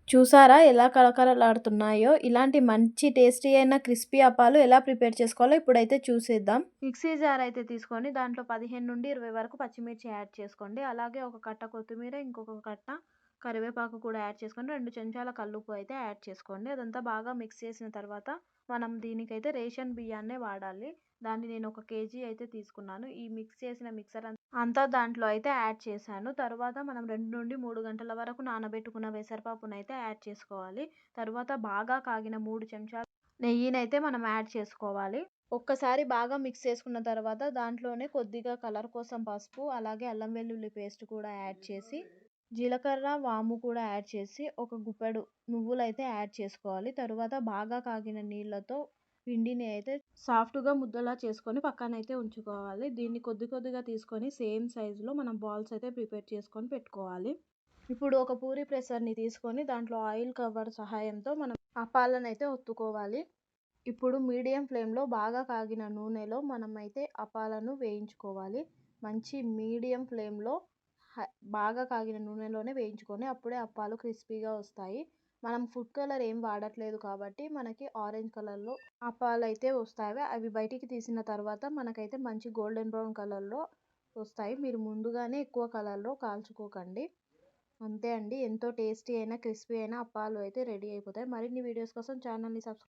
చూసారా ఎలా కళకళలాడుతున్నాయో? ఇలాంటి మంచి టేస్టీ అయిన క్రిస్పీ అప్పాలు ఎలా ప్రిపేర్ చేసుకోవాలో ఇప్పుడైతే చూసేద్దాం. మిక్సీ జార్ అయితే తీసుకొని దాంట్లో 15-20 వరకు పచ్చిమిర్చి యాడ్ చేసుకోండి. అలాగే ఒక కట్ట కొత్తిమీర, ఇంకొక కట్ట కరివేపాకు కూడా యాడ్ చేసుకొని 2 చెంచాల కల్లుప్పు అయితే యాడ్ చేసుకోండి. అదంతా బాగా మిక్స్ చేసిన తర్వాత మనం దీనికైతే రేషన్ బియ్యాన్నే వాడాలి. దాన్ని నేను 1 కేజీ అయితే తీసుకున్నాను. ఈ మిక్స్ చేసిన మిక్సర్ అంతా దాంట్లో అయితే యాడ్ చేశాను. తరువాత మనం 2-3 గంటల వరకు నానబెట్టుకున్న పెసరపప్పునైతే యాడ్ చేసుకోవాలి. తరువాత బాగా కాగిన 3 చెంచాల నెయ్యినైతే మనం యాడ్ చేసుకోవాలి. ఒక్కసారి బాగా మిక్స్ చేసుకున్న తర్వాత దాంట్లోనే కొద్దిగా కలర్ కోసం పసుపు, అలాగే అల్లం వెల్లుల్లి పేస్ట్ కూడా యాడ్ చేసి, జీలకర్ర, వాము కూడా యాడ్ చేసి, ఒక గుప్పెడు నువ్వులైతే యాడ్ చేసుకోవాలి. తరువాత బాగా కాగిన నీళ్ళతో పిండిని అయితే సాఫ్ట్‌గా ముద్దలా చేసుకొని పక్కనైతే ఉంచుకోవాలి. దీన్ని కొద్దిగా తీసుకొని సేమ్ సైజులో మనం బాల్స్ అయితే ప్రిపేర్ చేసుకొని పెట్టుకోవాలి. ఇప్పుడు ఒక పూరి ప్రెషర్‌ని తీసుకొని దాంట్లో ఆయిల్ కవర్ సహాయంతో మనం అప్పాలనైతే ఒత్తుకోవాలి. ఇప్పుడు మీడియం ఫ్లేమ్‌లో బాగా కాగిన నూనెలో మనమైతే అప్పాలను వేయించుకోవాలి. మంచి మీడియం ఫ్లేమ్‌లో బాగా కాగిన నూనెలోనే వేయించుకొని అప్పుడే అప్పాలు క్రిస్పీగా వస్తాయి. మనం ఫుడ్ కలర్ ఏం వాడట్లేదు కాబట్టి మనకి ఆరెంజ్ కలర్‌లో అప్పాలైతే వస్తాయి. అవి బయటికి తీసిన తర్వాత మనకైతే మంచి గోల్డెన్ బ్రౌన్ కలర్‌లో వస్తాయి. మీరు ముందుగానే ఎక్కువ కలర్‌లో కాల్చుకోకండి. అంతే అండి. ఎంతో టేస్టీ అయిన క్రిస్పీ అయిన అప్పాలు అయితే రెడీ అయిపోతాయి. మరిన్ని వీడియోస్ కోసం ఛానల్‌ని